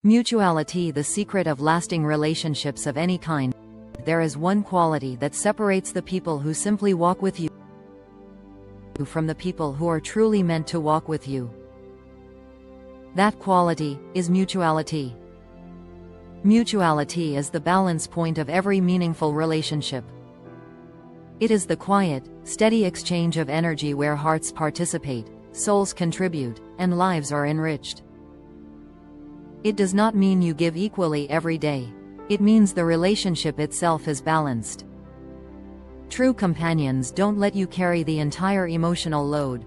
Mutuality, the secret of lasting relationships of any kind. There is one quality that separates the people who simply walk with you from the people who are truly meant to walk with you. That quality is mutuality. Mutuality is the balance point of every meaningful relationship. It is the quiet, steady exchange of energy where hearts participate, souls contribute, and lives are enriched. It does not mean you give equally every day. It means the relationship itself is balanced. True companions don't let you carry the entire emotional load.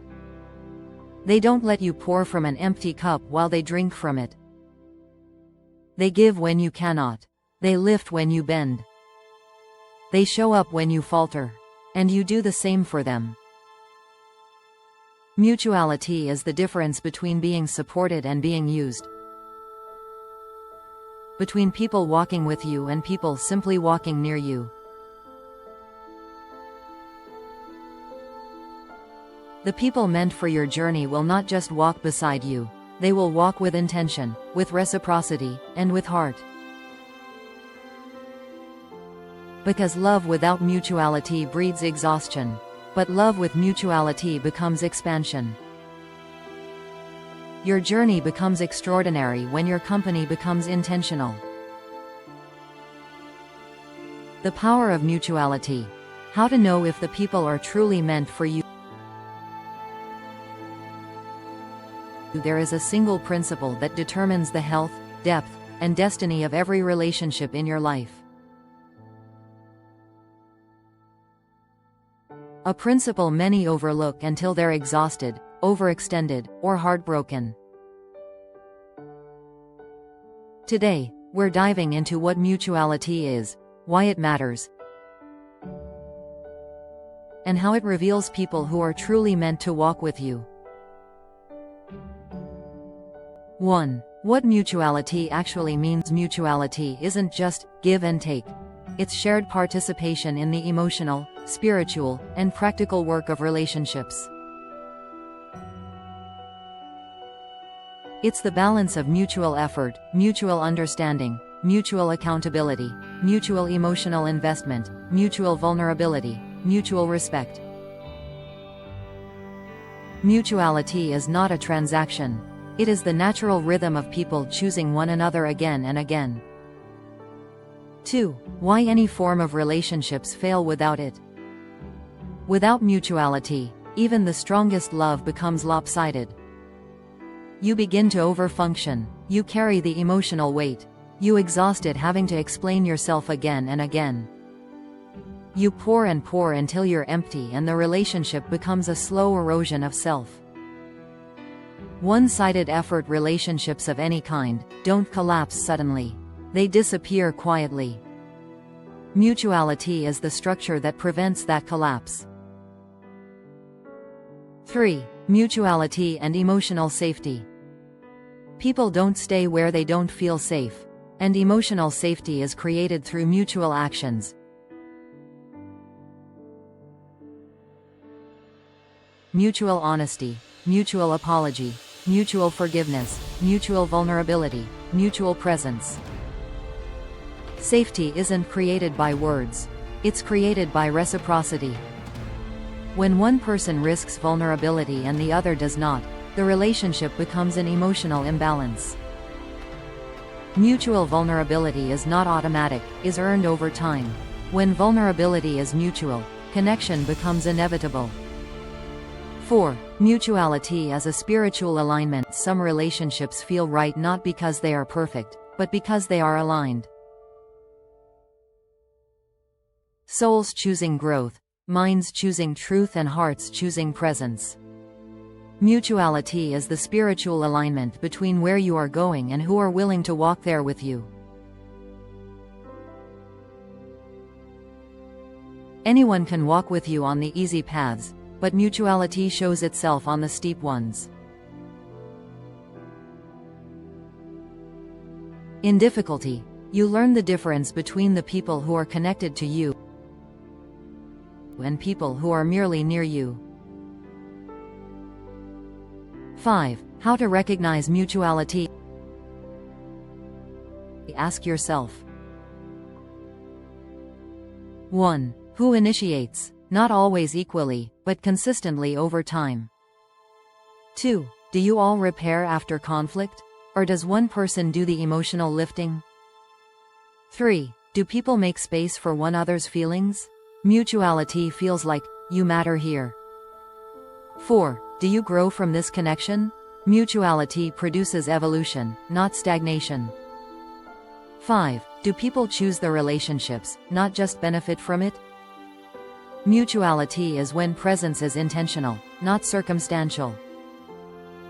They don't let you pour from an empty cup while they drink from it. They give when you cannot. They lift when you bend. They show up when you falter. And you do the same for them. Mutuality is the difference between being supported and being used. Between people walking with you and people simply walking near you. The people meant for your journey will not just walk beside you. They will walk with intention, with reciprocity, and with heart. Because love without mutuality breeds exhaustion. But love with mutuality becomes expansion. Your journey becomes extraordinary when your company becomes intentional. The power of mutuality. How to know if the people are truly meant for you. There is a single principle that determines the health, depth, and destiny of every relationship in your life. A principle many overlook until they're exhausted, overextended, or heartbroken. Today, we're diving into what mutuality is, why it matters, and how it reveals people who are truly meant to walk with you. 1. What mutuality actually means. Mutuality isn't just give and take. It's shared participation in the emotional, spiritual, and practical work of relationships. It's the balance of mutual effort, mutual understanding, mutual accountability, mutual emotional investment, mutual vulnerability, mutual respect. Mutuality is not a transaction. It is the natural rhythm of people choosing one another again and again. 2. Why any form of relationships fail without it. Without mutuality, even the strongest love becomes lopsided. You begin to overfunction. You carry the emotional weight. You exhausted having to explain yourself again and again. You pour and pour until you're empty and the relationship becomes a slow erosion of self. One-sided effort relationships of any kind don't collapse suddenly. They disappear quietly. Mutuality is the structure that prevents that collapse. 3. Mutuality and emotional safety. People don't stay where they don't feel safe, and emotional safety is created through mutual actions. Mutual honesty, mutual apology, mutual forgiveness, mutual vulnerability, mutual presence. Safety isn't created by words. It's created by reciprocity. When one person risks vulnerability and the other does not, the relationship becomes an emotional imbalance. Mutual vulnerability is not automatic, is earned over time. When vulnerability is mutual, connection becomes inevitable. 4. Mutuality as a spiritual alignment. Some relationships feel right not because they are perfect, but because they are aligned. Souls choosing growth, minds choosing truth, and hearts choosing presence. Mutuality is the spiritual alignment between where you are going and who are willing to walk there with you. Anyone can walk with you on the easy paths, but mutuality shows itself on the steep ones. In difficulty, you learn the difference between the people who are connected to you and people who are merely near you. 5. How to recognize mutuality. Ask yourself. 1. Who initiates? Not always equally, but consistently over time. 2. Do you all repair after conflict? Or does one person do the emotional lifting? 3. Do people make space for one another's feelings? Mutuality feels like, you matter here. 4. Do you grow from this connection? Mutuality produces evolution, not stagnation. 5. Do people choose the relationships, not just benefit from it? Mutuality is when presence is intentional, not circumstantial.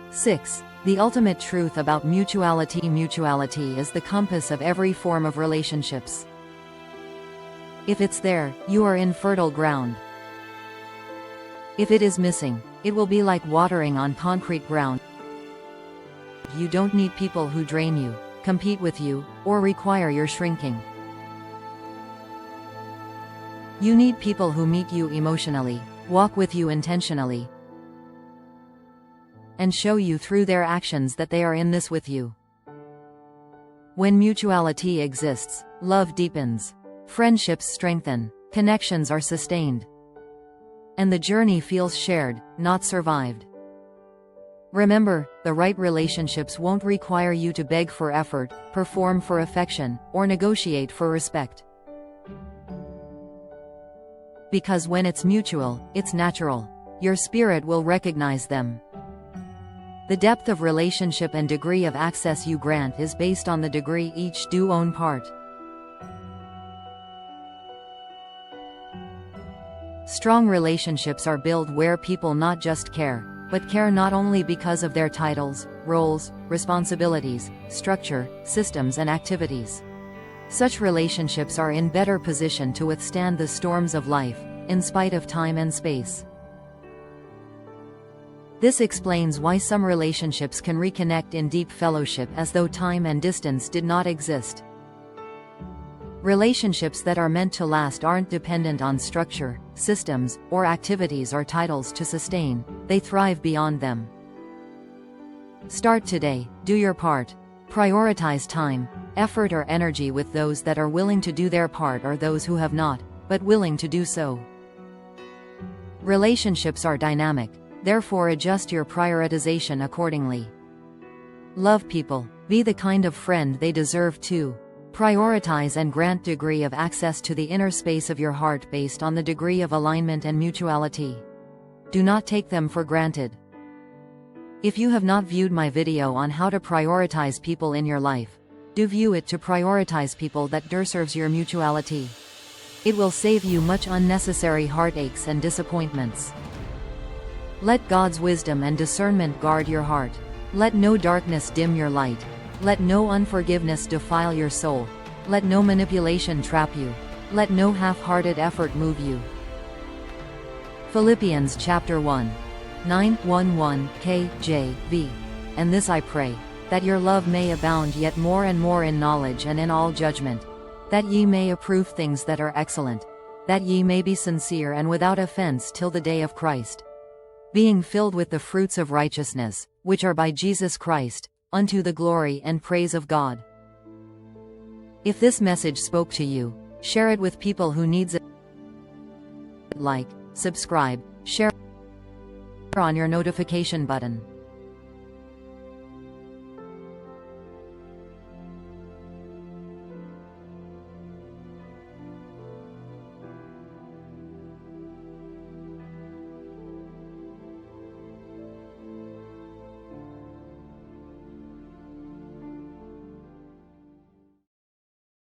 6. The ultimate truth about mutuality. Mutuality is the compass of every form of relationships. If it's there, you are in fertile ground. If it is missing, it will be like watering on concrete ground. You don't need people who drain you, compete with you, or require your shrinking. You need people who meet you emotionally, walk with you intentionally, and show you through their actions that they are in this with you. When mutuality exists, love deepens, friendships strengthen, connections are sustained, and the journey feels shared, not survived. Remember, the right relationships won't require you to beg for effort, perform for affection, or negotiate for respect. Because when it's mutual, it's natural. Your spirit will recognize them. The depth of relationship and degree of access you grant is based on the degree each do own part. Strong relationships are built where people not just care, but care not only because of their titles, roles, responsibilities, structure, systems and activities. Such relationships are in better position to withstand the storms of life, in spite of time and space. This explains why some relationships can reconnect in deep fellowship as though time and distance did not exist. Relationships that are meant to last aren't dependent on structure, systems, or activities or titles to sustain, they thrive beyond them. Start today, do your part. Prioritize time, effort or energy with those that are willing to do their part or those who have not, but willing to do so. Relationships are dynamic, therefore adjust your prioritization accordingly. Love people, be the kind of friend they deserve too. Prioritize and grant degree of access to the inner space of your heart based on the degree of alignment and mutuality. Do not take them for granted. If you have not viewed my video on how to prioritize people in your life, do view it to prioritize people that deserves your mutuality. It will save you much unnecessary heartaches and disappointments. Let God's wisdom and discernment guard your heart. Let no darkness dim your light. Let no unforgiveness defile your soul. Let no manipulation trap you. Let no half-hearted effort move you. Philippians chapter 1. 9:11 KJV. And this I pray, that your love may abound yet more and more in knowledge and in all judgment, that ye may approve things that are excellent, that ye may be sincere and without offense till the day of Christ, being filled with the fruits of righteousness, which are by Jesus Christ, unto the glory and praise of God. If this message spoke to you, share it with people who needs it. Like, subscribe, share on your notification button.